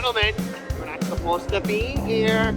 Gentlemen, we're not supposed to be here.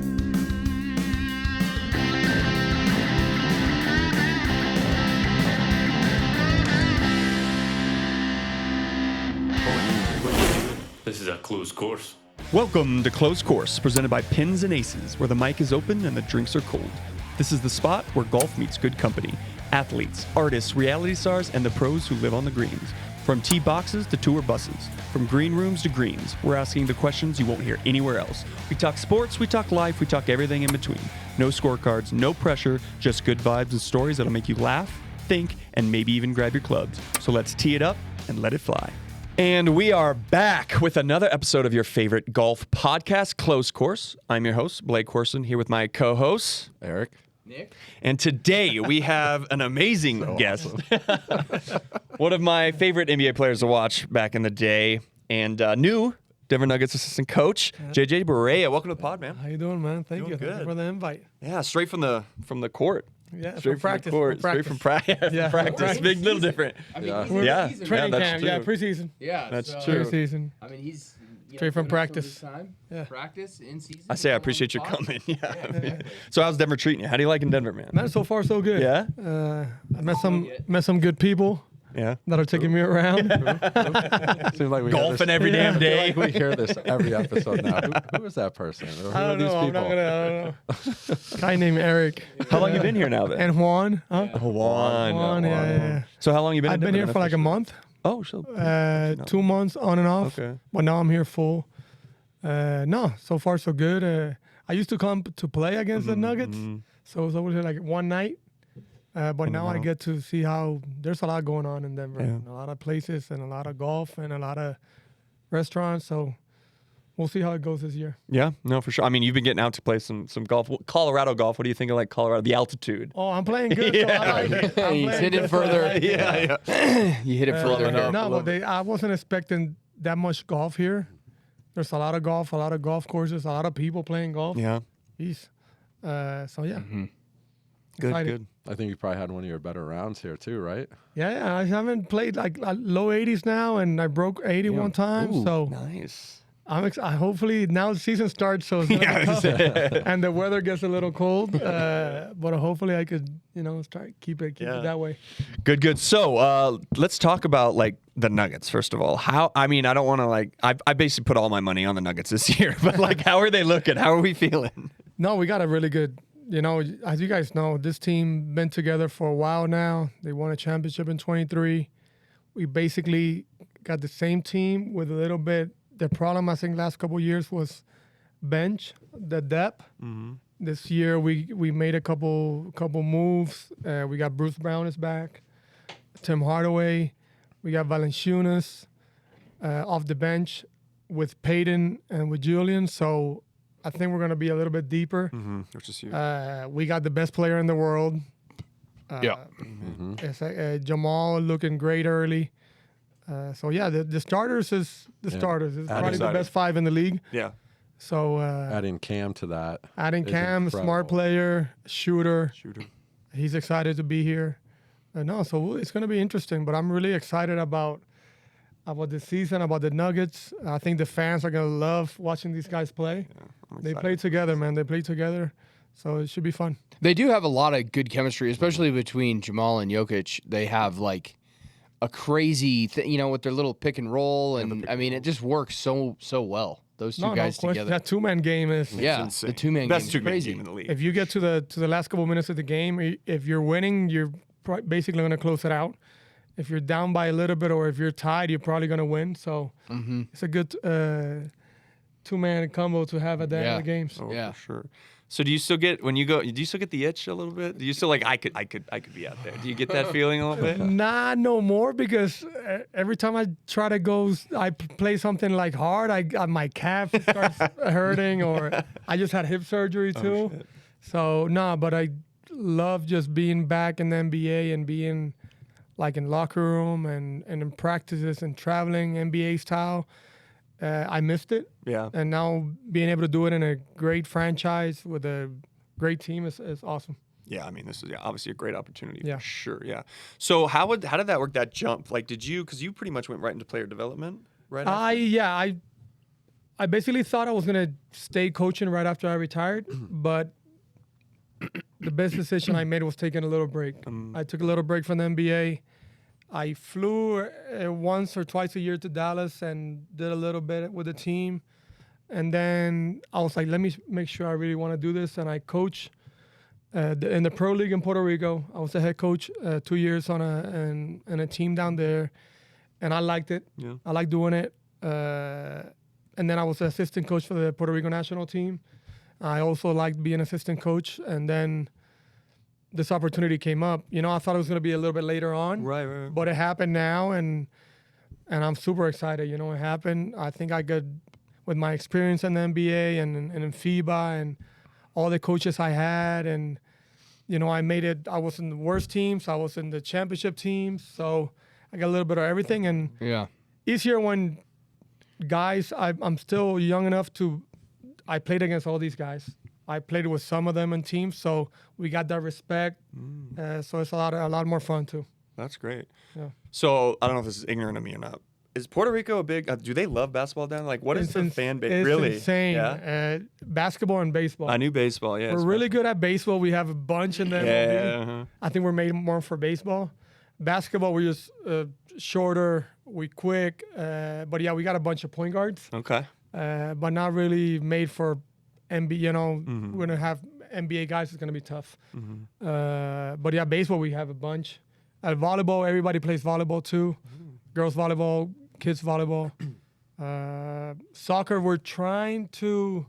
This is a closed course. Welcome to Closed Course, presented by Pins and Aces, where the mic is open and the drinks are cold. This is the spot where golf meets good company. Athletes, artists, reality stars, and the pros who live on the greens. From tee boxes to tour buses, from green rooms to greens, we're asking the questions you won't hear anywhere else. We talk sports, we talk life, we talk everything in between. No scorecards, no pressure, just good vibes and stories that'll make you laugh, think, and maybe even grab your clubs. So let's tee it up and let it fly. And we are back with another episode of your favorite golf podcast, Closed Course. I'm your host, Blake Corson, here with my co-hosts, Eric. Nick. And today we have an amazing guest. One of my favorite NBA players to watch back in the day, and new Denver Nuggets assistant coach, JJ Barea. Welcome to the pod, man. How you doing, man? Thank you. Doing Thank you for the invite. Yeah, straight from the court. Yeah, Straight from practice. from the court. From practice. Straight from practice. Yeah. Practice. Big, little different. I mean, Yeah. he's Yeah. in season. Training that's camp, true. yeah, preseason. Yeah, That's so, true. Preseason. I mean, he's Straight from giving us some of practice. his time. Yeah. Practice in season. I say I on appreciate the you pod. coming. Yeah. Yeah. So how's Denver treating you? How do you like in Denver, man? Man, so far so good. Yeah? I met some good people Yeah. that are taking me around. Seems like we Golfing every damn I day. feel like we hear this every episode now. Who is that person? Or who I are don't these know. I'm people? not gonna. I don't know. Guy named Eric How long you been here now, then? and Juan. Huh? Juan. Juan, yeah. So how long you been I've in been Denver here for like a month. Oh, so 2 months on and off. Okay. But now I'm here full. No, so far so good. I used to come to play against the Nuggets, so it was always like one night. But now I get to see how there's a lot going on in Denver, Yeah. and a lot of places, and a lot of golf, and a lot of restaurants. So we'll see how it goes this year. Yeah, no, for sure. I mean, you've been getting out to play some golf. Colorado golf. What do you think of like Colorado? The altitude. Oh, I'm playing good. So I like it. I'm He's playing hit it good, so I further. like it. Yeah. You hit it further. No, but I wasn't expecting that much golf here. There's a lot of golf courses, a lot of people playing golf. Yeah. Jeez. So yeah. Good. Excited. Good. I think you probably had one of your better rounds here too, right? Yeah, I haven't played like low 80s now, and I broke 80 one time. Ooh, So nice. hopefully now the season starts, so it's gonna be tough, and the weather gets a little cold. But hopefully I could, start keep it that way. Good. Good. So let's talk about like the Nuggets first of all. I don't want to I basically put all my money on the Nuggets this year, but like, how are they looking? How are we feeling? No, we got a really good. As you guys know, this team been together for a while now. They won a championship in 23. We basically got the same team with a little bit. The problem, I think, last couple of years was bench, the depth. This year, we made a couple moves. We got Bruce Brown is back, Tim Hardaway. We got Valanciunas off the bench with Peyton and with Julian. So I think we're going to be a little bit deeper. Which is huge. We got the best player in the world. It's Jamal looking great early. So yeah, the starters is the starters. It's probably the excited. best 5 in the league. Yeah. So Adding Cam to that. adding is Cam, incredible. smart player, shooter. Shooter. He's excited to be here. So it's going to be interesting. But I'm really excited about the season, about the Nuggets. I think the fans are going to love watching these guys play. They play together, man. They play together. So it should be fun. They do have a lot of good chemistry, especially between Jamal and Jokic. They have like a crazy thing, with their little pick and roll, and I mean, it just works so well. Those two guys together. That 2-man game is. Yeah, insane. the two-man game Best is two-man crazy. game in the league. If you get to the last couple minutes of the game, if you're winning, you're basically going to close it out. If you're down by a little bit, or if you're tied, you're probably going to win. So it's a good 2-man combo to have at the end of the games. Oh, Yeah. for sure. So do you still get when you go? Do you still get the itch a little bit? Do you still like I could be out there? Do you get that feeling a little bit? Nah, no more, because every time I try to go, I play something like hard. My calf starts hurting, or I just had hip surgery too. So but I love just being back in the NBA and being like in locker room and in practices and traveling NBA style. I missed it. Yeah. And now being able to do it in a great franchise with a great team is awesome. Yeah, I mean, this is obviously a great opportunity Yeah. for sure. Yeah. So how did that work? That jump? Like, because you pretty much went right into player development, right? after? I basically thought I was gonna stay coaching right after I retired, but the best decision I made was taking a little break. I took a little break from the NBA. I flew once or twice a year to Dallas and did a little bit with the team. And then I was like, let me make sure I really want to do this. And I coach in the pro league in Puerto Rico. I was the head coach 2 years on a team down there. And I liked it. Yeah. I like doing it. And then I was the assistant coach for the Puerto Rico national team. I also liked being assistant coach. And then this opportunity came up. You know, I thought it was going to be a little bit later on. Right. But it happened now, and I'm super excited. You know, it happened. I think I could, with my experience in the NBA and in FIBA and all the coaches I had, and, you know, I made it. I was in the worst teams. I was in the championship teams. So I got a little bit of everything. And easier when guys, I'm still young enough to, I played against all these guys. I played with some of them in teams, so we got that respect. So it's a lot more fun too. That's great. Yeah. So I don't know if this is ignorant of me or not. Is Puerto Rico a big? Do they love basketball down? Like, what is the fan base? It's really insane. Yeah? Basketball and baseball. I knew baseball. Yeah, we're really good at baseball. We have a bunch in there. Yeah. I think we're made more for baseball. Basketball, we're just shorter. We quick. But yeah, we got a bunch of point guards. Okay. But not really made for NBA. You know, we're gonna have NBA guys. It's gonna be tough. But yeah, baseball, we have a bunch. At volleyball, everybody plays volleyball too. Girls volleyball, kids volleyball. Soccer, we're trying to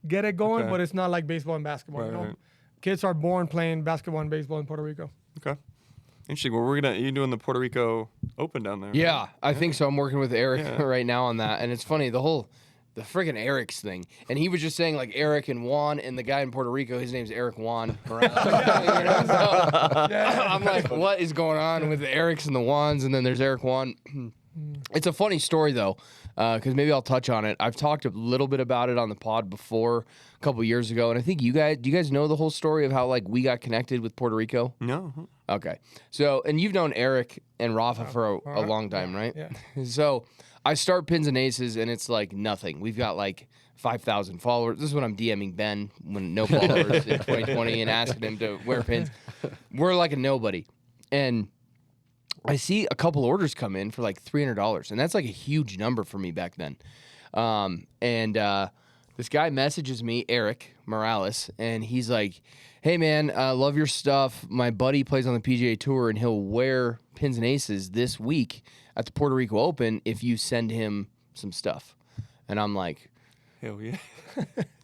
get it going, but it's not like baseball and basketball. You know? Right. Kids are born playing basketball and baseball in Puerto Rico. Okay. Interesting. Well, you're doing the Puerto Rico Open down there. Yeah, right? I think so. I'm working with Eric right now on that. And it's funny, the friggin' Eric's thing. And he was just saying, like, Eric and Juan, and the guy in Puerto Rico, his name's Eric Juan. You know? So, I'm like, what is going on with the Erics and the Juans? And then there's Eric Juan. It's a funny story, though, because maybe I'll touch on it. I've talked a little bit about it on the pod before, a couple years ago. And I think do you guys know the whole story of how, like, we got connected with Puerto Rico? No. Okay. So, and you've known Eric and Rafa for a long time, right? Yeah. So I start Pins and Aces, and it's like nothing. We've got like 5,000 followers. This is when I'm DMing Ben when no followers in 2020 and asking him to wear pins. We're like a nobody. And I see a couple orders come in for like $300, and that's like a huge number for me back then. This guy messages me, Eric Morales, and he's like, hey, man, I love your stuff. My buddy plays on the PGA Tour, and he'll wear Pins and Aces this week at the Puerto Rico Open if you send him some stuff. And I'm like, hell yeah.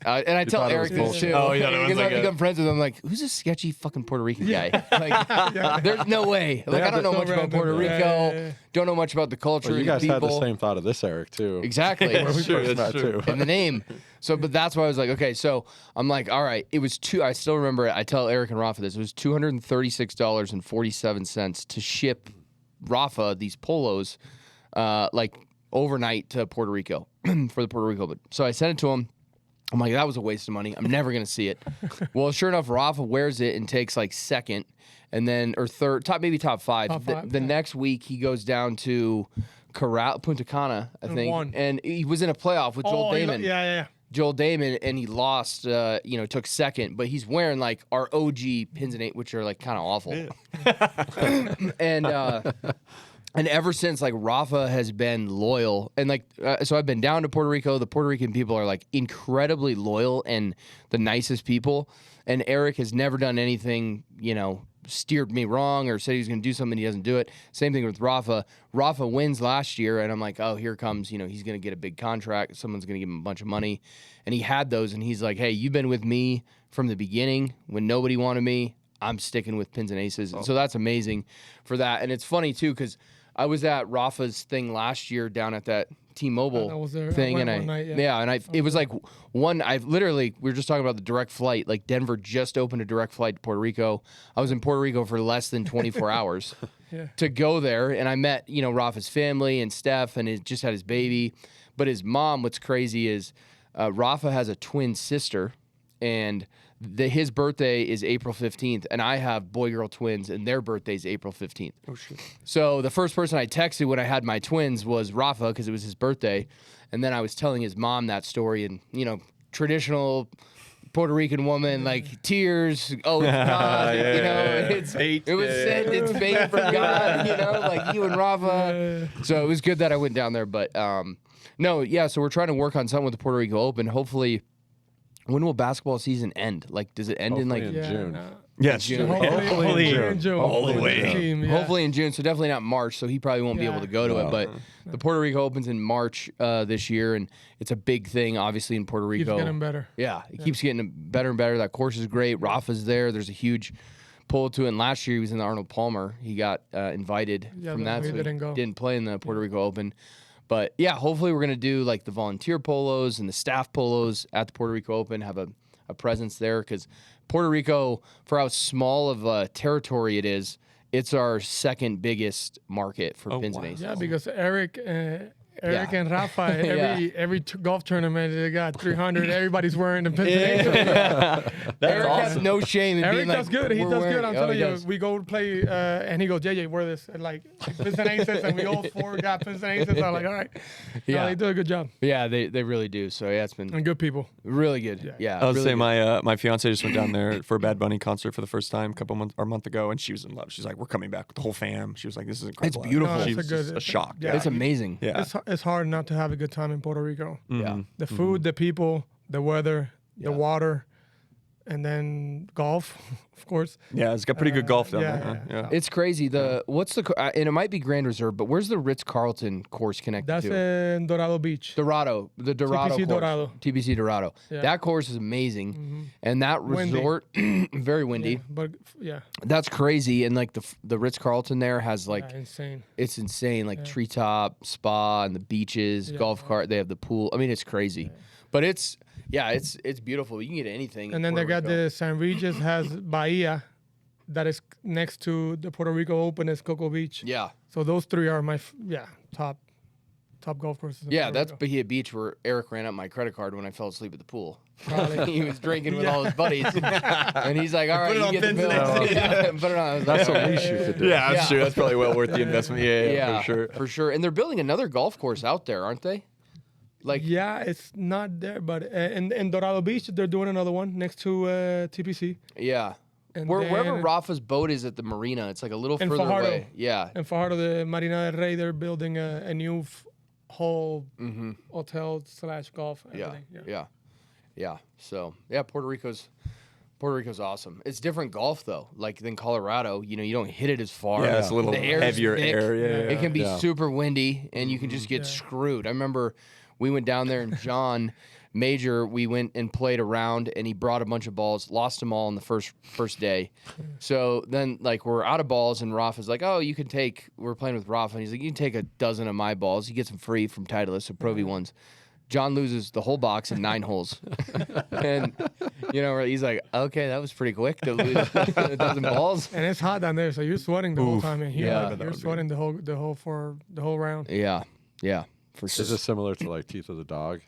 And I tell Eric this too. Oh, yeah, because I become friends with him. I'm like, who's this sketchy fucking Puerto Rican guy? Like, there's no way. Like, I don't know much about Puerto Rico. Don't know much about the culture. Well, you guys the had the same thought of this, Eric, too. Exactly. That's true. And the name. So, but that's why I was like, okay. So I'm like, all right. It was I still remember it. I tell Eric and Rafa this. It was $236.47 to ship Rafa these polos, like overnight to Puerto Rico for the Puerto Rico Open. So I sent it to him. I'm like, that was a waste of money. I'm never going to see it. Well, sure enough, Rafa wears it and takes like second and then, or third, top five. The next week, he goes down to Punta Cana, I think. And he was in a playoff with Joel Damon. Joel Damon, and he lost, took second, but he's wearing like our OG Pins and Eight, which are like kind of awful. Yeah. And ever since, like, Rafa has been loyal. And, like, so I've been down to Puerto Rico. The Puerto Rican people are, like, incredibly loyal and the nicest people. And Eric has never done anything, steered me wrong or said he was going to do something, he doesn't do it. Same thing with Rafa. Rafa wins last year, and I'm like, oh, here comes, he's going to get a big contract. Someone's going to give him a bunch of money. And he had those, and he's like, hey, you've been with me from the beginning when nobody wanted me. I'm sticking with Pins and Aces. Oh. So that's amazing for that. And it's funny, too, because I was at Rafa's thing last year down at that T-Mobile thing, and it was like we were just talking about the direct flight. Like Denver just opened a direct flight to Puerto Rico. I was in Puerto Rico for less than 24 hours to go there, and I met Rafa's family and Steph, and he just had his baby. But his mom, what's crazy is Rafa has a twin sister, and his birthday is April 15th, and I have boy-girl twins, and their birthday's April 15th. Oh shit. So the first person I texted when I had my twins was Rafa because it was his birthday, and then I was telling his mom that story, and traditional Puerto Rican woman, like tears. Oh God, it's fate. It was said it's fate for God. Like you and Rafa. So it was good that I went down there, but no, yeah. So we're trying to work on something with the Puerto Rico Open. Hopefully, when will basketball season end? Like, does it end in like June? Yes, June. Hopefully in June. All the way. Hopefully in June, so definitely not March. So he probably won't be able to go to it. But the Puerto Rico Opens in March this year, and it's a big thing, obviously in Puerto Rico. Keeps getting better. Yeah, it keeps getting better and better. That course is great. Rafa's there. There's a huge pull to it. And last year he was in the Arnold Palmer. He got invited from that, he so didn't go. didn't play in the Puerto Rico Open. But yeah, hopefully we're gonna do like the volunteer polos and the staff polos at the Puerto Rico Open. Have a presence there because Puerto Rico, for how small of a territory it is, it's our second biggest market for pins and aces. Yeah, because Eric and Rafa, every golf tournament they got 300. Everybody's wearing the pins and aces. Eric has no shame in Eric being like, does good. He we're does wearing- good. I'm Oh, telling he you. does. We go play, and he goes, JJ, wear this. And like, pins and aces, and we all four got pins and aces. I'm like, all right. Yeah. No, they do a good job. Yeah, they really do. So yeah, it's been And good people. really good. Yeah, I was really saying good. my fiance just went down there for a Bad Bunny concert for the first time a month ago, and she was in love. She's like, "We're coming back with the whole fam." She was like, "This is incredible." beautiful. No, She it's was a good- just shocked. yeah. It's amazing. Yeah. It's hard not to have a good time in Puerto Rico. Yeah. The food, the people, the weather, the water, and then golf, of course. Yeah, it's got pretty good golf down yeah, there. yeah. Yeah. It's crazy. What's the and it might be Grand Reserve, but where's the Ritz-Carlton course connected That's to? in Dorado Beach. The Dorado TPC course. Dorado. TPC Dorado. Yeah. That course is amazing, and that Windy. resort very windy. Yeah, but yeah, That's crazy, and like the Ritz-Carlton there has like insane. it's insane, like treetop spa and the beaches, golf cart. They have the pool. I mean, it's crazy, but it's beautiful. You can get anything. And then they got the San Regis has Bahia, that is next to the Puerto Rico Open is Cocoa Beach. Yeah. So those three are my top golf courses. in Yeah, Puerto that's Rico. Bahia Beach where Eric ran up my credit card when I fell asleep at the pool. Probably. He was drinking with all his buddies, and he's like, "All right, Put it you on get the Pins bill." and Aces. Yeah, put it on. I was like, That's the least you could do. Yeah, that's Yeah. true. That's probably well worth the investment. Yeah, for sure. And they're building another golf course out there, aren't they? Like, Yeah, it's not there, but in Dorado Beach they're doing another one next to TPC. yeah. And Wherever then- Rafa's boat is at the marina, it's like a little In further Fajardo. away. Yeah. And Fajardo, the Marina del Rey, they're building a new whole hotel / golf. Yeah. Everything. Yeah. So yeah, Puerto Rico's awesome. It's different golf though, like than Colorado. You don't hit it as far. Yeah, it's a little The air's heavier thick. area. It can be Yeah. super windy, and you can just get screwed. I remember we went down there, and John Major, we went and played around, and he brought a bunch of balls, lost them all on the first day. So then, like, we're out of balls, and Rafa's like, "Oh, you can take." We're playing with Rafa, and he's like, "You can take a dozen of my balls." He gets them free from Titleist, so Pro V ones. John loses the whole box in 9 holes, and he's like, "Okay, that was pretty quick to lose a dozen balls." And it's hot down there, so you're sweating the whole time in here. Yeah. You're sweating the whole round. Yeah, for sure. Is this similar to like Teeth of the Dog?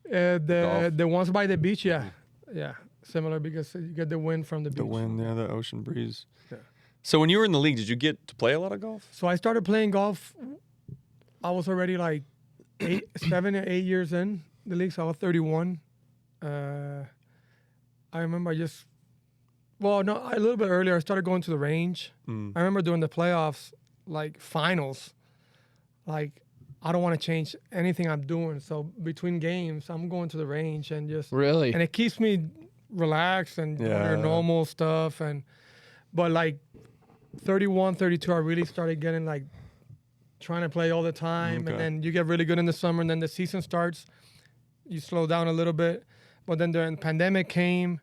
The ones by the beach, yeah, similar because you get the wind from the beach. The wind, the ocean breeze. Yeah. So when you were in the league, did you get to play a lot of golf? So I started playing golf. I was already like 7 or 8 years in the league, so I was 31. I remember a little bit earlier. I started going to the range. I remember doing the playoffs, like finals. Like, I don't want to change anything I'm doing. So between games, I'm going to the range and just Really? and it keeps me relaxed and doing your normal stuff. But like 31, 32, I really started getting like trying to play all the time. Okay. And then you get really good in the summer, and then the season starts. You slow down a little bit. But then the pandemic came,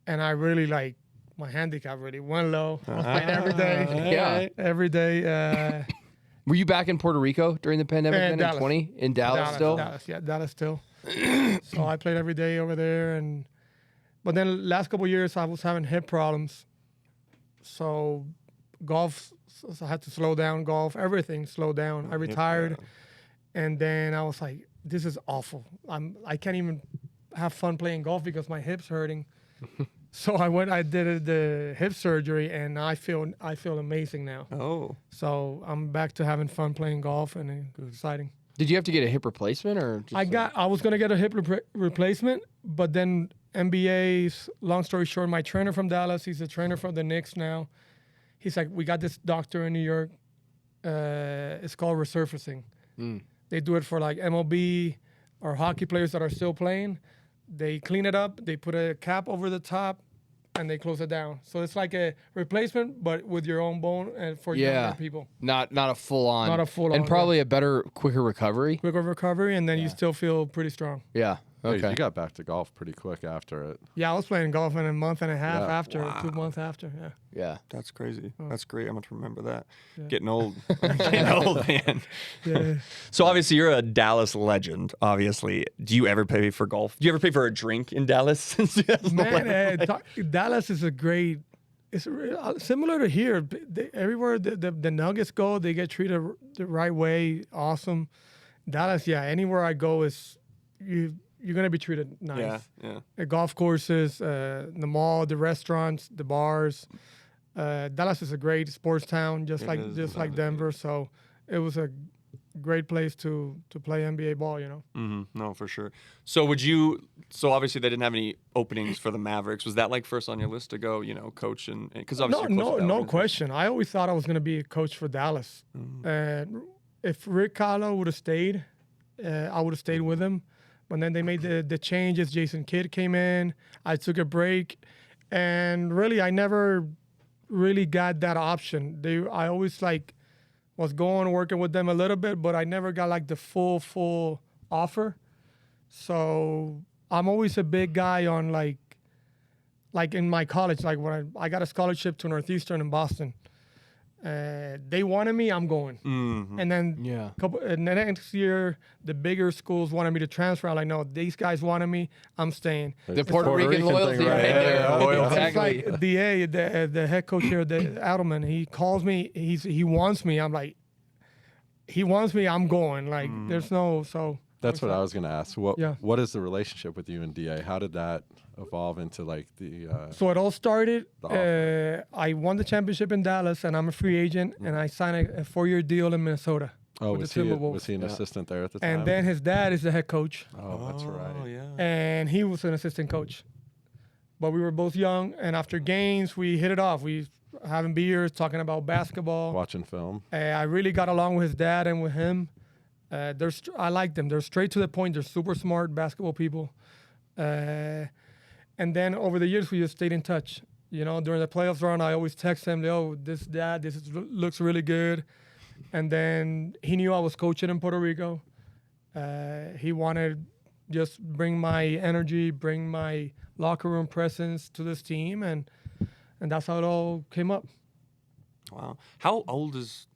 and I really my handicap really went low. I was playing every day. Yeah. Every day. Were you back in Puerto Rico during the pandemic then in Dallas. 20? In Dallas still? Dallas still. So I played every day over there, but then last couple of years I was having hip problems. So golf, so I had to slow down golf. Everything slowed down. I retired, and then I was like, "This is awful. I can't even have fun playing golf because my hip's hurting. So I did the hip surgery, and I feel amazing now. Oh. So I'm back to having fun playing golf, and exciting. Did you have to get a hip replacement or? Just I was gonna get a hip replacement, but then NBA's, long story short, my trainer from Dallas, he's a trainer for the Knicks now. He's like, we got this doctor in New York. It's called resurfacing. They do it for like MLB or hockey players that are still playing. They clean it up, they put a cap over the top, and they close it down. So it's like a replacement, but with your own bone and for younger people. Not a full on. Not a full on. And probably a better, quicker recovery. Quicker recovery, and then you still feel pretty strong. Yeah. Hey, Okay. you got back to golf pretty quick after it. Yeah, I was playing golf in a month and a half Yeah. after, 2 months after. Yeah. Yeah. That's crazy. That's great. I'm going to remember that. Yeah. Getting old. Getting old, man. Yeah. So obviously you're a Dallas legend, obviously. Do you ever pay for golf? Do you ever pay for a drink in Dallas? Since you guys Man, Dallas is a great. It's similar to here. Everywhere the Nuggets go, they get treated the right way. Awesome. Dallas, yeah. Anywhere I go is you're gonna be treated nice. Yeah. The golf courses, the mall, the restaurants, the bars. Dallas is a great sports town, just like Denver. So it was a great place to play NBA ball. You know. Mm-hmm. No, for sure. So so obviously they didn't have any openings for the Mavericks. Was that like first on your list to go, coach because obviously No question. I always thought I was gonna be a coach for Dallas. And if Rick Carlo would have stayed, I would have stayed with him. But then they made the changes. Jason Kidd came in. I took a break, and really, I never really got that option. I always was working with them a little bit, but I never got like the full offer. So I'm always a big guy on like in my college, like when I got a scholarship to Northeastern in Boston. They wanted me, I'm going. Mm-hmm. And then the next year, the bigger schools wanted me to transfer. I'm like, no, these guys wanted me, I'm staying. The Puerto Rican loyalty thing, right right? there. Yeah. Exactly. It's like the head coach here, Adelman, he calls me, he wants me. I'm like, he wants me, I'm going. Like, there's no, so. That's what I was going to ask. Yeah. What is the relationship with you and DA? How did that evolve into like the? So it all started. I won the championship in Dallas, and I'm a free agent, and I signed a 4-year deal in Minnesota. Oh, with was the he Timberwolves. an assistant there at the time? And then his dad is the head coach, Oh, that's right. yeah. and he was an assistant coach. But we were both young, and after games, we hit it off. We having beers, talking about basketball. Watching film. I really got along with his dad and with him. I like them. They're straight to the point. They're super smart basketball people. And then over the years, we just stayed in touch. During the playoffs run, I always text him, this looks really good. And then he knew I was coaching in Puerto Rico. He wanted just bring my energy, bring my locker room presence to this team. And that's how it all came up. Wow. How old is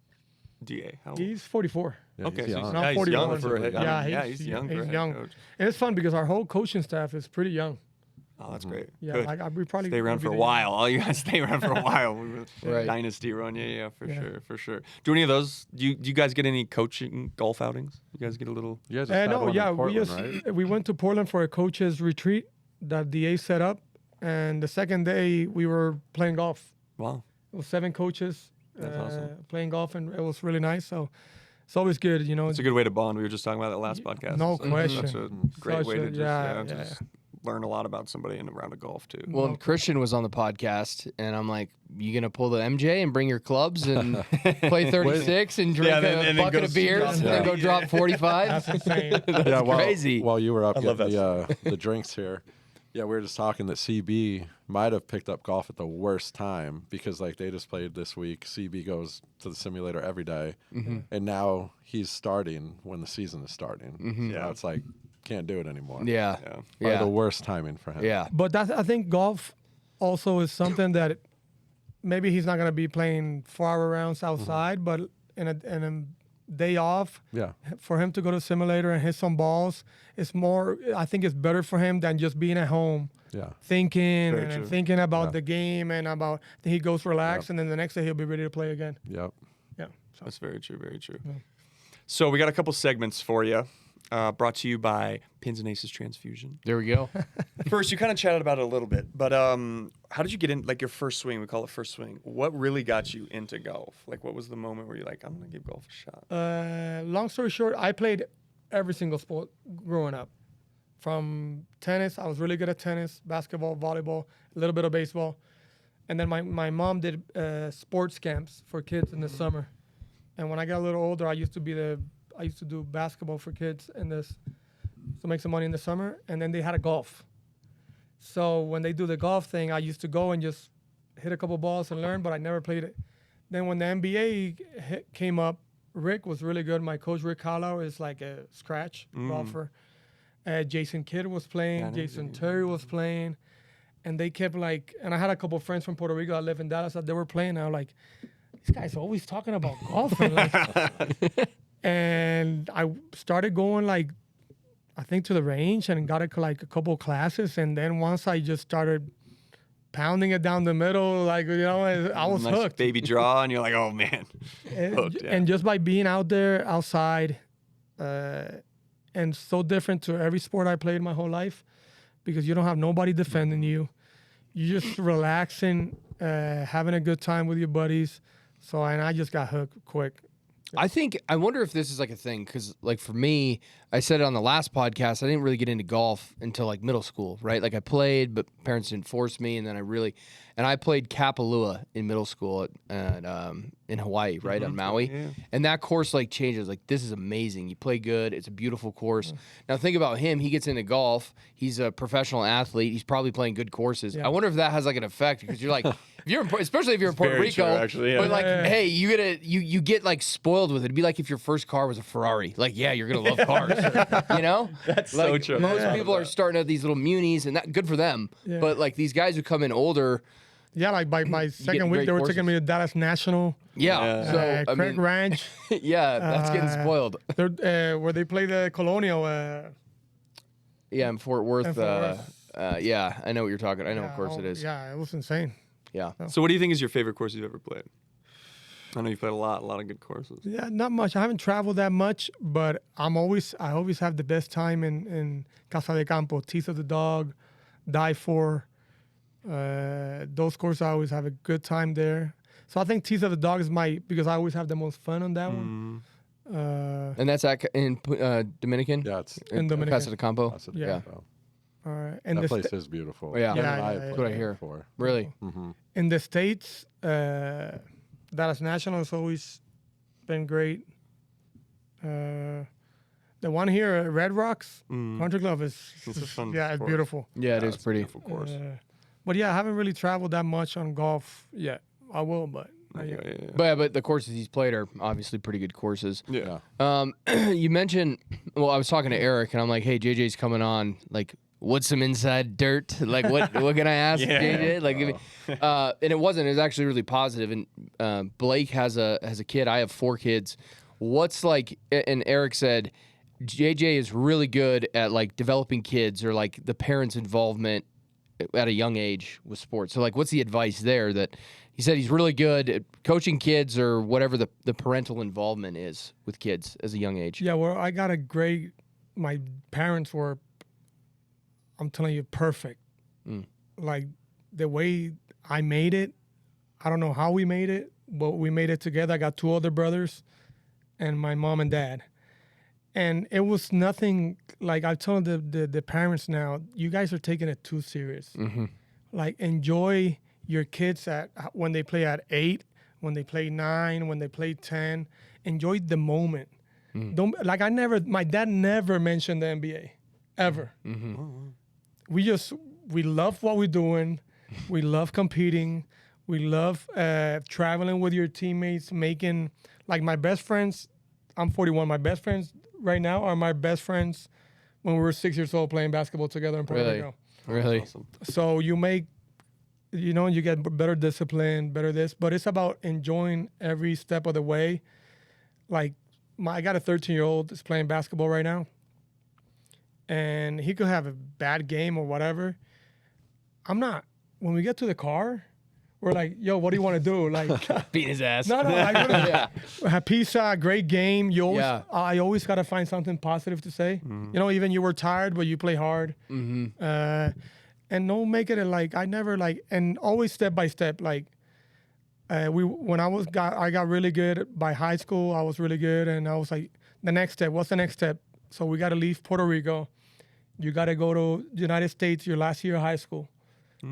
DA? He's 44. Yeah, Okay, he's so young. Not he's 41. young for a head. He's young for a head young. coach. And it's fun because our whole coaching staff is pretty young. Oh, that's great. Yeah, Good. we probably Stay around would for be a the- while. All you guys stay around for a while. Right. Dynasty run. Yeah, Yeah. for sure. Do any of those? Do you guys get any coaching golf outings? You guys get a little? You guys just had No, one in yeah, Portland, right? we went to Portland for a coaches retreat that DA set up, and the second day we were playing golf. Wow. It was 7 coaches That's awesome. playing golf, and it was really nice. So it's always good, It's a good way to bond. We were just talking about that last podcast. No It's question. Such a great Such way to a- just, yeah, just learn a lot about somebody in a round of golf too. Well, and Christian was on the podcast, and I'm like, you going to pull the MJ and bring your clubs and play 36 and drink and a then bucket go of beers and then go drop 45? That's insane. That's crazy. While you were up I love getting the drinks here, we were just talking that CB might have picked up golf at the worst time because like they just played this week. CB goes to the simulator every day, and now he's starting when the season is starting. Yeah. Now it's like can't do it anymore. Yeah. Probably the worst timing for him. Yeah. But I think golf also is something that maybe he's not going to be playing 4-hour rounds outside, but in a day off, Yeah. for him to go to simulator and hit some balls, it's more. I think it's better for him than just being at home Yeah. thinking Very and true. thinking about Yeah. the game and about. Then he goes relax, and then the next day he'll be ready to play again. Yep. Yeah. So. That's very true. Very true. So we got a couple segments for you. brought to you by Pins and Aces Transfusion. There we go. First, you kind of chatted about it a little bit, but how did you get in, like your first swing? We call it first swing. What really got you into golf? Like, what was the moment where you're like, I'm going to give golf a shot? Long story short, I played every single sport growing up. From tennis, I was really good at tennis, basketball, volleyball, a little bit of baseball. And then my mom did sports camps for kids in the summer. And when I got a little older, I used to do basketball for kids to make some money in the summer. And then they had a golf. So when they do the golf thing, I used to go and just hit a couple balls and learn, but I never played it. Then when the NBA came up, Rick was really good. My coach, Rick Hallow, is like a scratch golfer. Jason Kidd was playing. Jason Terry was playing. And they kept and I had a couple friends from Puerto Rico that live in Dallas that they were playing. And I was like, these guys are always talking about golf. And I started going I think to the range and got a couple classes. And then once I just started pounding it down the middle, I was nice hooked. Baby draw, and you're like, oh man. Hooked, yeah. And just by being out there outside, and so different to every sport I played my whole life, because you don't have nobody defending you. You're just relaxing, having a good time with your buddies. And I just got hooked quick. I wonder if this is a thing, because for me, I said it on the last podcast, I didn't really get into golf until middle school, right? I played, but parents didn't force me, and then I played Kapalua in middle school in Hawaii, right, on Maui. Yeah. And that course changes. This is amazing. You play good. It's a beautiful course. Now think about him. He gets into golf. He's a professional athlete. He's probably playing good courses. Yeah. I wonder if that has an effect, because you're especially if you're in Puerto Rico, true, actually, yeah. But hey, you get spoiled with it. It'd be like if your first car was a Ferrari. You're gonna love cars. That's so true. Most people are starting at these little munis, and that good for them. Yeah. But these guys who come in older. Yeah, by my second week, they were taking me to Dallas National. Yeah. So Craig Ranch. Yeah, that's getting spoiled. Where they play the Colonial. Yeah, in Fort Worth. Yeah, I know what you're talking. I know what course it is. Yeah, it was insane. Yeah. So what do you think is your favorite course you've ever played? I know you've played a lot of good courses. Yeah, not much. I haven't traveled that much, but I always have the best time in Casa de Campo, Teeth of the Dog, Die For. Those courses, I always have a good time there. So I think Teeth of the Dog is because I always have the most fun on that one. And that's in Dominican? Yeah, it's in Dominican. Casa de Campo? Yeah. All right. And that place is beautiful. Yeah. That's what I hear. Really? Mm-hmm. In the States, Dallas National has always been great. The one here at Red Rocks Country Club is a fun it's course. beautiful. Yeah, it is pretty. Beautiful course. But yeah, I haven't really traveled that much on golf yet. I will, but not yet. But the courses he's played are obviously pretty good courses. Yeah. You mentioned, I was talking to Eric, and I'm like, hey, JJ's coming on. What's some inside dirt? What can I ask JJ? And it wasn't. It was actually really positive. And Blake has a kid. I have 4 kids. What's and Eric said, JJ is really good at developing kids or the parents' involvement at a young age with sports. So what's the advice there? That he said he's really good at coaching kids or whatever the parental involvement is with kids as a young age. Yeah, well, I got my parents were, I'm telling you, perfect. The way I made it, I don't know how we made it, but we made it together. I got 2 other brothers and my mom and dad. And it was nothing, I told the parents now, you guys are taking it too serious. Mm-hmm. Enjoy your kids when they play at 8, when they play 9, when they play 10. Enjoy the moment. Don't my dad never mentioned the NBA, ever. Mm-hmm. We love what we're doing. We love competing. We love traveling with your teammates, making, my best friends, I'm 41, my best friends right now are my best friends when we were 6 years old playing basketball together in Puerto Rico. Really? Awesome. So you make, you get better discipline, better this, but it's about enjoying every step of the way. I got a 13-year-old that's playing basketball right now, and he could have a bad game or whatever. I'm not. When we get to the car, we're like, yo, what do you want to do? Like, Beat his ass. no, like, have pizza, great game. You always, Yeah. I always gotta find something positive to say. You know, even you were tired, but you play hard. And don't make it like I never like, and always step by step. Like, when I got really good by high school. I was really good, and I was like, the next step. What's the next step? So we gotta leave Puerto Rico. You gotta go to the United States your last year of high school.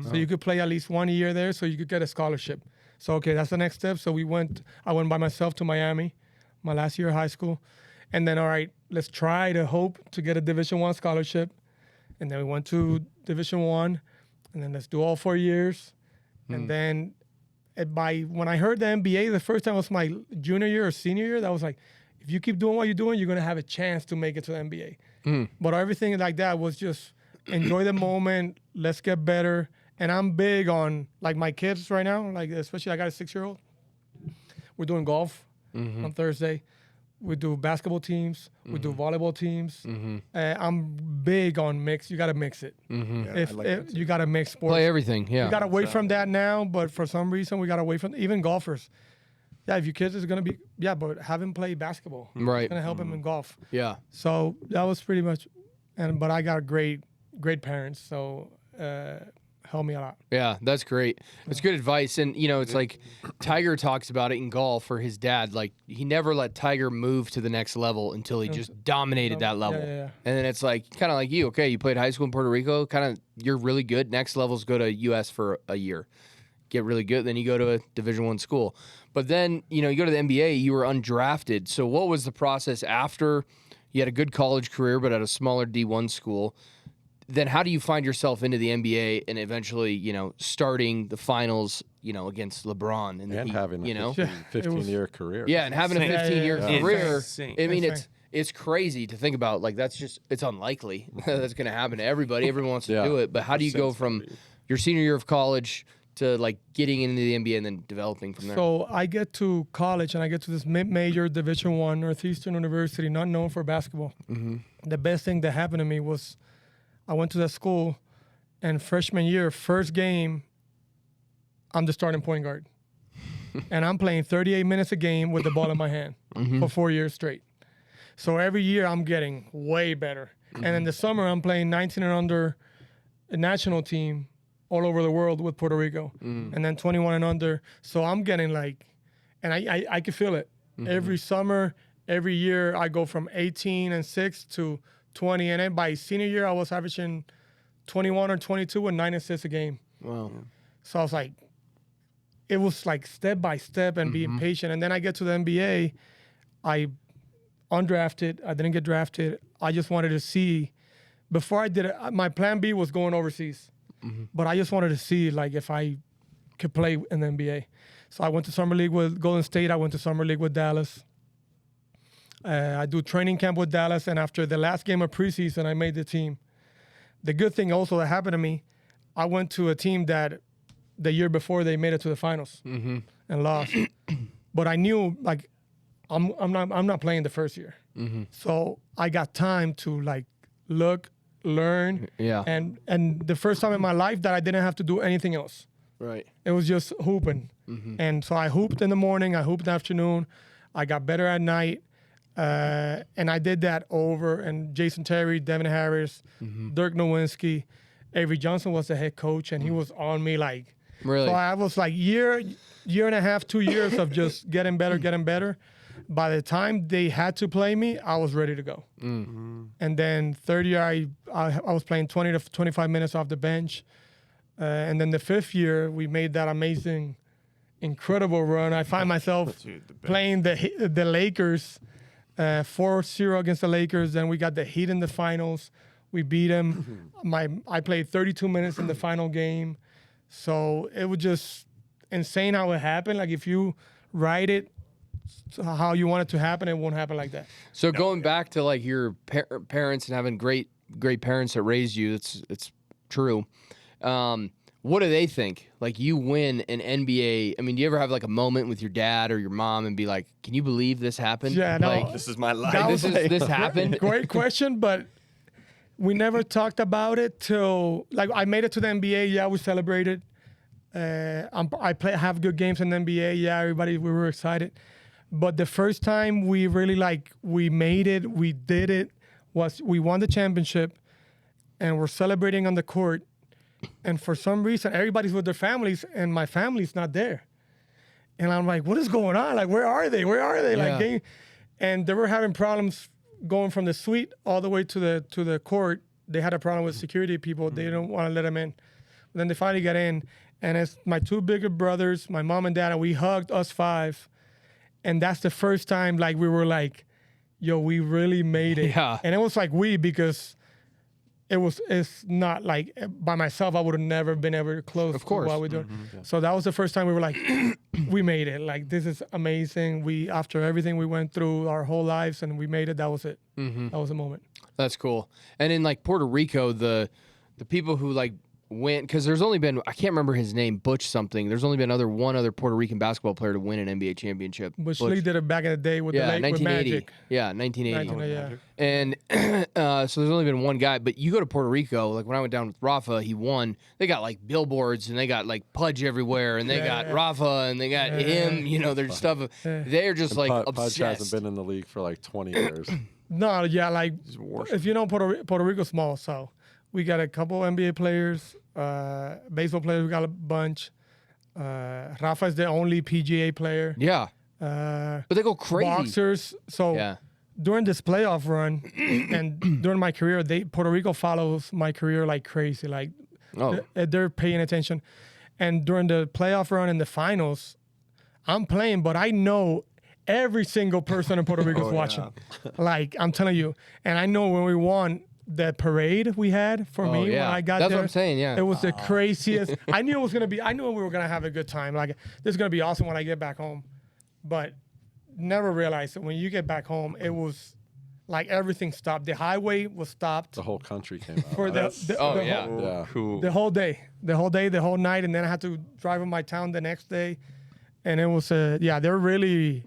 So you could play at least 1 year there, so you could get a scholarship. So okay, that's the next step. So I went by myself to Miami, my last year of high school, and then all right, let's try to hope to get a Division I scholarship, and then we went to Division I, and then let's do all 4 years, and then when I heard the NBA, the first time was my junior year or senior year. That was like, if you keep doing what you're doing, you're gonna have a chance to make it to the NBA. But everything like that was just enjoy the moment. Let's get better. And I'm big on like my kids right now, like especially I got a 6-year-old. We're doing golf on Thursday. We do basketball teams. We do volleyball teams. I'm big on mix. You got to mix it. If you got to mix sports. Play everything. Yeah. We got away from that now, but for some reason we got away from even golfers. Yeah, if your kids is gonna be but have him play basketball. Right. It's gonna help him in golf. Yeah. So that was pretty much, but I got great parents, so helped me a lot. Yeah, that's great. That's good advice. And, you know, it's like Tiger talks about it in golf for his dad. Like, he never let Tiger move to the next level until he just dominated that level. Yeah. And then it's like, kind of like you. Okay, you played high school in Puerto Rico. Kind of, you're really good. Next levels go to U.S. for a year. Get really good. Then you go to a Division I school. But then, you know, you go to the NBA, you were undrafted. So what was the process after you had a good college career but at a smaller D1 school? Then how do you find yourself into the NBA and eventually, you know, starting the finals, you know, against LeBron and having you know, 15-year career. yeah, and having a 15-year career. Insane. I mean, it's crazy to think about. Like, it's unlikely that's going to happen to everybody. Everyone wants to do it, but how do you go from your senior year of college to like getting into the NBA and then developing from there? So I get to college and I get to this mid-major Division I Northeastern University, not known for basketball. The best thing that happened to me was I went to that school, and freshman year, first game, I'm the starting point guard. And I'm playing 38 minutes a game with the ball in my hand for 4 years straight. So every year I'm getting way better. And in the summer, I'm playing 19 and under a national team all over the world with Puerto Rico. And then 21 and under. So I'm getting like, and I can feel it. Every summer, every year, I go from 18 and 6 to 20, and then by senior year, I was averaging 21 or 22 and 9 assists a game. Wow. So I was like, it was like step by step and being patient. And then I get to the NBA, I undrafted, I didn't get drafted. I just wanted to see, before I did it, my plan B was going overseas. But I just wanted to see like if I could play in the NBA. So I went to summer league with Golden State. I went to summer league with Dallas. I do training camp with Dallas, and after the last game of preseason, I made the team. The good thing also that happened to me, I went to a team that the year before they made it to the finals and lost. But I knew like I'm not playing the first year, so I got time to like look, learn, and the first time in my life that I didn't have to do anything else. Right. It was just hooping, and so I hooped in the morning, I hooped in the afternoon, I got better at night. And I did that over, and Jason Terry, Devin Harris, Dirk Nowinski, Avery Johnson was the head coach, and he was on me like. Really? So I was like year and a half, 2 years of just getting better. By the time they had to play me, I was ready to go. And then third year, I was playing 20 to 25 minutes off the bench. And then the fifth year, we made that amazing, incredible run. I find myself playing the Lakers. 4-0 against the Lakers. Then we got the Heat in the finals. We beat them. I played 32 minutes in the final game. So it was just insane how it happened. Like if you write it how you want it to happen, it won't happen like that. So going back to like your parents and having great parents that raised you, it's true. What do they think? Like you win an NBA. I mean, do you ever have like a moment with your dad or your mom and be like, "Can you believe this happened?" Yeah, no. Like, This is my life. this happened. Great question, but we never talked about it till like I made it to the NBA. Yeah, we celebrated. have good games in the NBA. Yeah, we were excited. But the first time we really we made it, we did it, was we won the championship, and we're celebrating on the court. And for some reason, everybody's with their families, and my family's not there. And I'm like, what is going on? Like, where are they? Where are they? Yeah. And they were having problems going from the suite all the way to the court. They had a problem with security people. They don't want to let them in. But then they finally got in, and it's my two bigger brothers, my mom and dad, and we hugged us 5. And that's the first time we were like, yo, we really made it. Yeah. And it was because it's not like by myself, I would have never been ever close Of course. to what we're doing. So that was the first time we were like, we made it. Like, this is amazing. After everything we went through our whole lives and we made it, that was it. That was the moment. That's cool. And in Puerto Rico, the people who went, because there's only been, I can't remember his name, Butch something. There's only been one other Puerto Rican basketball player to win an NBA championship. Butch Lee did it back in the day with with 1980. Magic. Yeah, 1980. Yeah. And so there's only been one guy. But you go to Puerto Rico, when I went down with Rafa, he won. They got billboards and they got Pudge everywhere, and they got Rafa and they got him. There's stuff. They're just Pudge obsessed. hasn't been in the league for 20 years. No, yeah, if you know Puerto Rico's small, so we got a couple NBA players, baseball players. We got a bunch. Rafa is the only PGA player. Yeah. But they go crazy. Boxers. So during this playoff run and during my career, Puerto Rico follows my career like crazy. They're paying attention. And during the playoff run and the finals, I'm playing, but I know every single person in Puerto Rico is watching. I'm telling you. And I know when we won, the parade we had for me when I got there. That's what I'm saying, yeah. It was the craziest. I knew we were going to have a good time. This is going to be awesome when I get back home. But never realized that when you get back home, it was everything stopped. The highway was stopped. The whole country came out. For Cool. the whole day, the whole night. And then I had to drive in my town the next day. And it was, they're really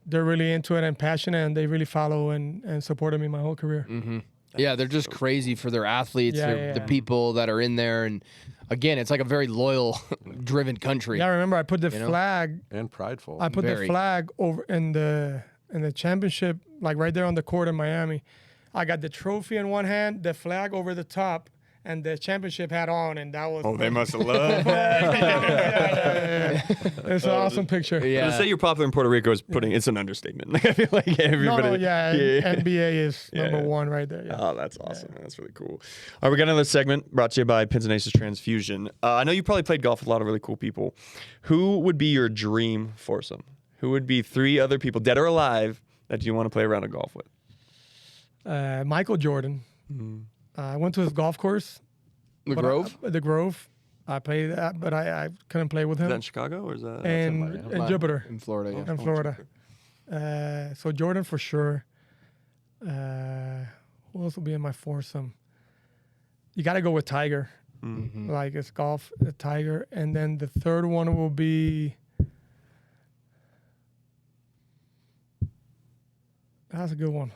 into it and passionate, and they really follow and supported me my whole career. Mm-hmm. Yeah, they're just crazy for their athletes, the people that are in there. And again, it's a very loyal, driven country. Yeah, I remember I put the flag. And prideful. I put the flag over in the championship, right there on the court in Miami. I got the trophy in one hand, the flag over the top, and the championship hat on, and that was... Oh, they must have loved that. It's an awesome picture. Yeah. To say you're popular in Puerto Rico is it's an understatement. I feel like everybody... NBA is number one right there. Yeah. Oh, that's awesome. Yeah. That's really cool. All right, we got another segment brought to you by Pins and Aces Transfusion. I know you probably played golf with a lot of really cool people. Who would be your dream foursome? Who would be 3 other people, dead or alive, that you want to play a round of golf with? Michael Jordan. Mm-hmm. I went to his golf course. The Grove? The Grove. I played that, but I couldn't play with him. Is that in Chicago or is that in Jupiter? In Florida, yeah. In Florida. So Jordan for sure. Who else will be in my foursome? You got to go with Tiger. Mm-hmm. It's golf, Tiger. And then the third one will be... That's a good one.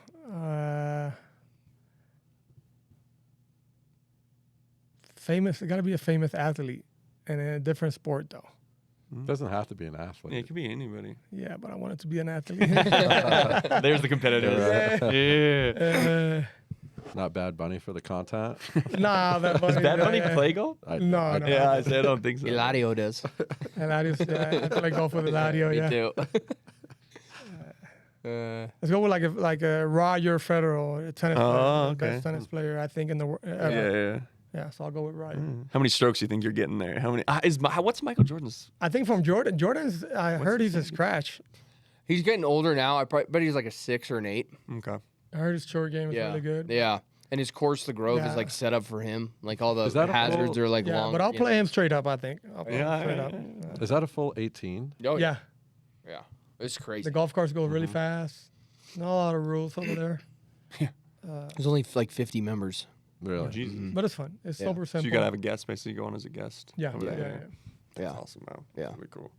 Famous. It got to be a famous athlete, and in a different sport though. Doesn't have to be an athlete. Yeah, it could be anybody. Yeah, but I want it to be an athlete. There's the competitors. Yeah. Not Bad Bunny for the content. Nah, Bad Bunny. Does Bad Bunny play golf? No. Yeah, I don't think so. Hilario does. Hilario's, I play golf with Hilario. Me yeah. too. Let's go with like a Roger Federer, a tennis player, the best tennis player I think in the world. Yeah. Yeah, so I'll go with Roger. How many strokes do you think you're getting there? How many? What's Michael Jordan's? I think from Jordan. Jordan's. I heard he's a scratch. He's getting older now. I bet he's like a 6 or an 8. Okay. I heard his short game is really good. Yeah. And his course, the Grove, is set up for him. All the hazards are long. Yeah, but I'll play him straight up. I think. I'll play him straight up. Is that a full 18? Oh yeah. Yeah. It's crazy. The golf course goes really fast. Not a lot of rules over there. There's only 50 members. Really? Jesus. But it's fun. It's super simple. So you gotta have a guest, basically. You go on as a guest. Yeah. That's Yeah. awesome, man. Yeah. Really cool.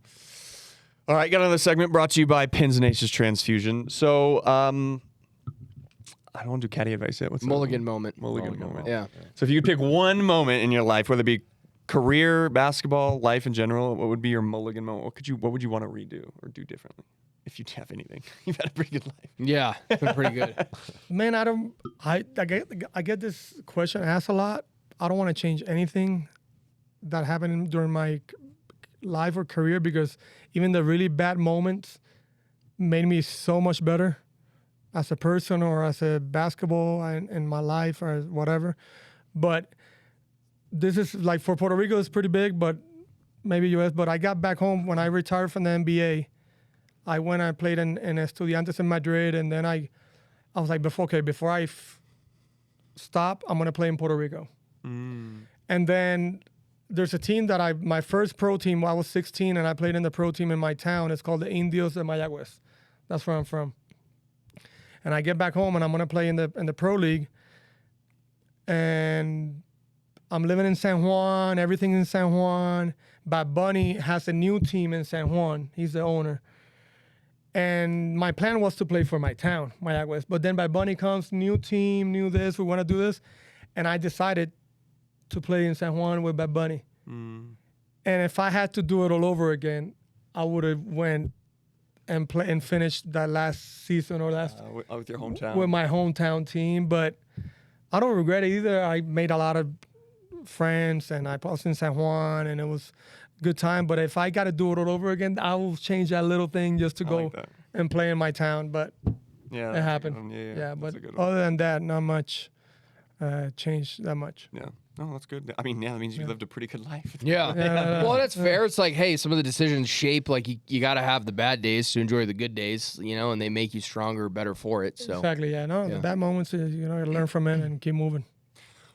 All right, got another segment brought to you by Pins and Aces Transfusion. So, I don't want to do caddy advice yet. What's Mulligan moment. Mulligan moment. Yeah. So if you could pick one moment in your life, whether it be career, basketball, life in general, what would be your mulligan moment? What would you want to redo or do differently? If you have anything, you've had a pretty good life. Yeah, it's been pretty good. Man, I get this question asked a lot. I don't want to change anything that happened during my life or career, because even the really bad moments made me so much better as a person or as a basketball in my life or whatever. But this is like, for Puerto Rico, it's pretty big, but maybe US. But I got back home when I retired from the NBA. I went and played in Estudiantes in Madrid, and then I was like, before I stop, I'm gonna play in Puerto Rico. And then there's a team that my first pro team, I was 16, and I played in the pro team in my town. It's called the Indios de Mayagüez. That's where I'm from. And I get back home, and I'm gonna play in the pro league. And I'm living in San Juan. Everything's in San Juan. Bad Bunny has a new team in San Juan. He's the owner. And my plan was to play for my town, Mayagüez. But then Bad Bunny comes, new team, new this, we want to do this. And I decided to play in San Juan with Bad Bunny. And if I had to do it all over again, I would have went and play and finished that last season or with your hometown. With my hometown team. But I don't regret it either. I made a lot of friends, and I was in San Juan, and it was good time. But if I got to do it all over again, I will change that little thing just to go and play in my town. But it happened. Yeah, but other than that, not much changed that much. Yeah. No, that's good. I mean, that means you lived a pretty good life. Yeah. Well, that's fair. It's like, hey, some of the decisions shape, like you got to have the bad days to enjoy the good days, and they make you stronger, better for it. So exactly. Yeah. No, the bad moments, you gotta learn from it and keep moving.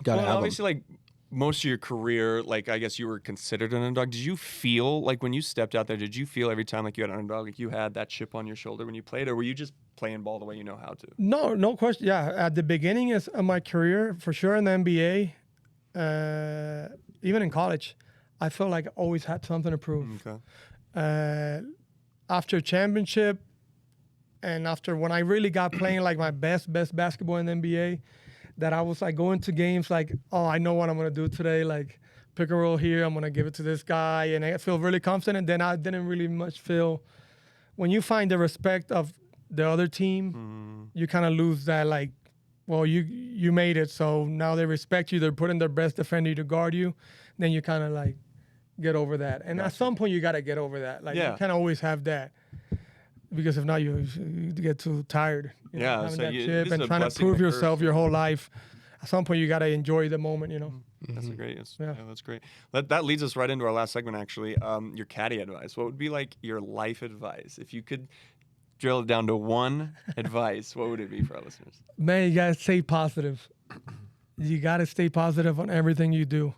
Gotta have obviously, like, most of your career, like, I guess you were considered an underdog. Did you feel like when you stepped out there, did you feel every time like you had an underdog, like you had that chip on your shoulder when you played, or were you just playing ball the way you know how to? No question. Yeah, at the beginning of my career, for sure in the NBA, even in college, I felt like I always had something to prove. Okay. After championship, and after when I really got playing like my best basketball in the NBA, that I was like going to games like, oh, I know what I'm gonna do today. Like, pick and roll here, I'm gonna give it to this guy, and I feel really confident. Then I didn't really much feel. When you find the respect of the other team, you kind of lose that, like, well, you made it, so now they respect you. They're putting their best defender to guard you. Then you kind of like get over that. And at some point, you gotta get over that. Like, you can't always have that, because if not, you get too tired. Having that chip and trying to prove yourself your whole life. At some point, you got to enjoy the moment, That's great. That's great. That leads us right into our last segment, actually. Your caddy advice. What would be like your life advice? If you could drill it down to one advice, what would it be for our listeners? Man, you got to stay positive. You got to stay positive on everything you do.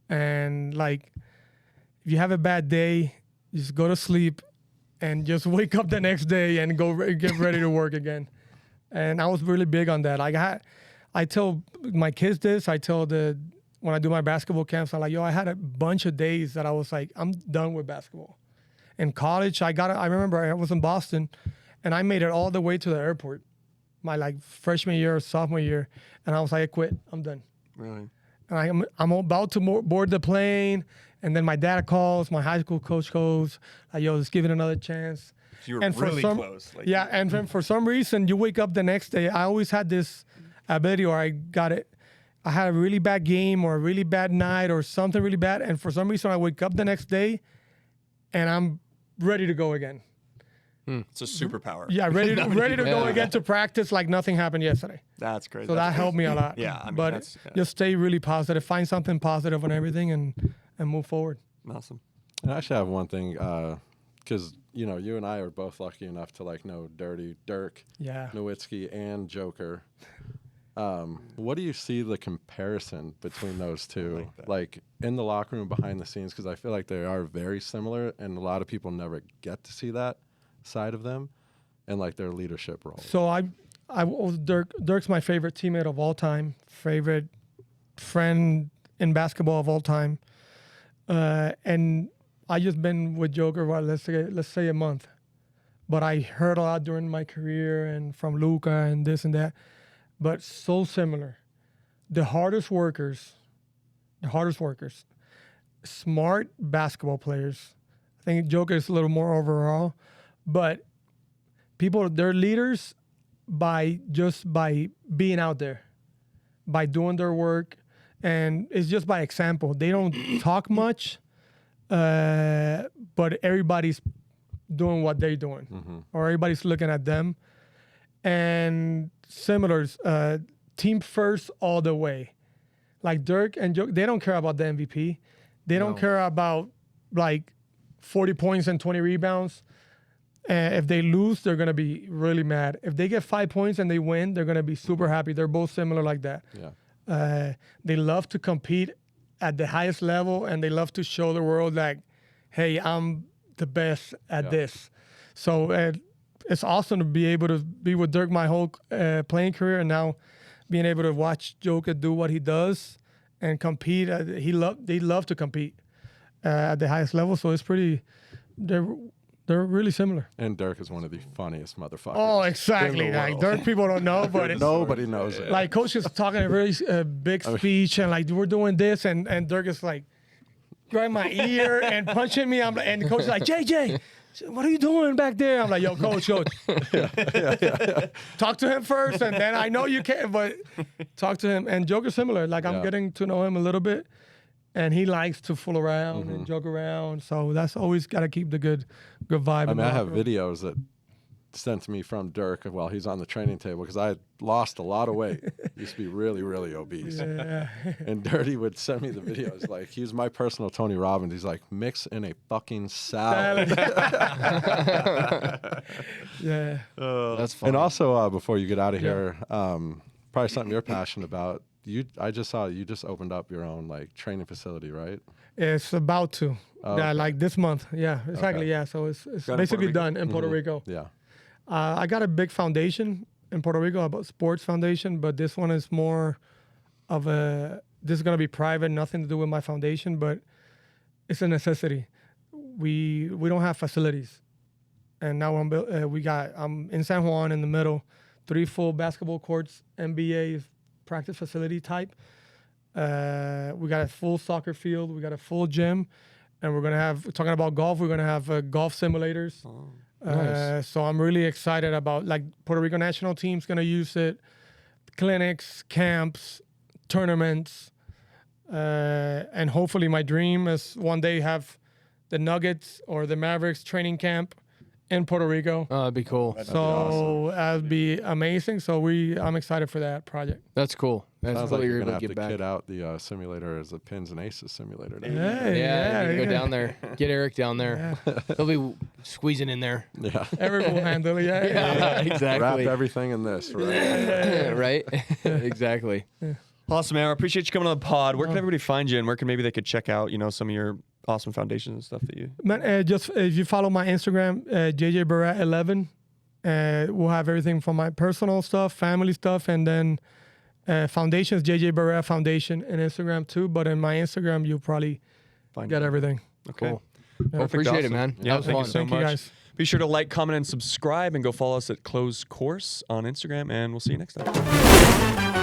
And, like, if you have a bad day, just go to sleep and just wake up the next day and get ready to work again. And I was really big on that. I tell my kids this. When I do my basketball camps, I'm like, I had a bunch of days that I was like, I'm done with basketball. In college, I remember I was in Boston, and I made it all the way to the airport, my like freshman year or sophomore year, and I was like, I quit. I'm done. Really? And I'm about to board the plane, and then my dad calls, my high school coach calls, like, let's give it another chance. You were really close. Like, and then for some reason, you wake up the next day. I always had this ability, or I had a really bad game or a really bad night or something really bad, and for some reason, I wake up the next day, and I'm ready to go again. It's a superpower. Yeah, ready to go again to practice like nothing happened yesterday. That's great. So that helped me a lot. Yeah, I mean, but just stay really positive. Find something positive on everything and move forward. Awesome. And I actually have one thing, because you and I are both lucky enough to like know Dirty Dirk, Nowitzki, and Joker. What do you see the comparison between those two, like in the locker room, behind the scenes? Because I feel like they are very similar, and a lot of people never get to see that side of them and like their leadership role. So Dirk's my favorite teammate of all time, favorite friend in basketball of all time, and I just been with Joker, let's say a month, but I heard a lot during my career and from Luka and this and that, but so similar. The hardest workers, smart basketball players. I think Joker is a little more overall, but they're leaders by being out there, by doing their work, and it's just by example. They don't talk much, but everybody's doing what they're doing, or everybody's looking at them. And similars, team first all the way. Like Dirk and Joe, they don't care about the MVP. They don't care about like 40 points and 20 rebounds. If they lose, they're going to be really mad. If they get 5 points and they win, they're going to be super happy. They're both similar like that. Yeah. They love to compete at the highest level, and they love to show the world like, hey, I'm the best at this. So it's awesome to be able to be with Dirk my whole playing career, and now being able to watch Joker do what he does and compete. They love to compete at the highest level. So it's they're really similar. And Dirk is one of the funniest motherfuckers. Oh, exactly. in the Like world. Dirk, people don't know, but Nobody knows it. like Coach is talking a really big speech, and like we're doing this, and Dirk is like grabbing my ear and punching me. And the coach is like, JJ, what are you doing back there? I'm like, yo, coach. Talk to him first, and then I know you can, but talk to him. And Joker's similar. Like I'm getting to know him a little bit, and he likes to fool around and joke around. So that's always got to keep the good vibe. I mean, I have videos that sent to me from Dirk while he's on the training table because I had lost a lot of weight. Used to be really, really obese. Yeah. And Dirty would send me the videos. Like, he was my personal Tony Robbins. He's like, mix in a fucking salad. Yeah. That's fun. And also, before you get out of here, probably something you're passionate about. I just saw you just opened up your own like training facility, right? It's about to. Oh, Yeah, okay. like this month. Yeah, exactly. Okay. Yeah, so it's Puerto basically Rico? done in Puerto Rico. Yeah. I got a big foundation in Puerto Rico, about sports foundation, but this one is more of this is going to be private, nothing to do with my foundation, but it's a necessity. We don't have facilities. And now I'm in San Juan in the middle, 3 full basketball courts, NBA practice facility type. We got a full soccer field, we got a full gym, and we're talking about golf, we're going to have golf simulators. Nice. So I'm really excited about, like, Puerto Rico national team's going to use it, clinics, camps, tournaments, and hopefully my dream is one day have the Nuggets or the Mavericks training camp in Puerto Rico. Oh, that'd be cool. So that'd be amazing. So I'm excited for that project. That's cool. That's Sounds cool. like You're you're able going to to get have to back. kid out the simulator as a Pins and Aces simulator. now. Yeah, you can go down there. Get Eric down there. He'll be squeezing in there. Yeah. Eric will handle it. Yeah. Wrap Exactly. everything in this, right? Right? Exactly. Awesome, man. I appreciate you coming on the pod. Where can everybody find you, and where can maybe they could check out, some of your awesome foundations and stuff that you... Man, just if you follow my Instagram, JJ Barea 11, we'll have everything from my personal stuff, family stuff, and then foundations, JJ Barea Foundation, and Instagram too. But in my Instagram, you'll probably get everything. Okay. Cool. Perfect, Appreciate it, awesome. man. Yeah, That was thank you fun. so Thank much. you, guys. Be sure to like, comment, and subscribe, and go follow us at Close Course on Instagram, and we'll see you next time.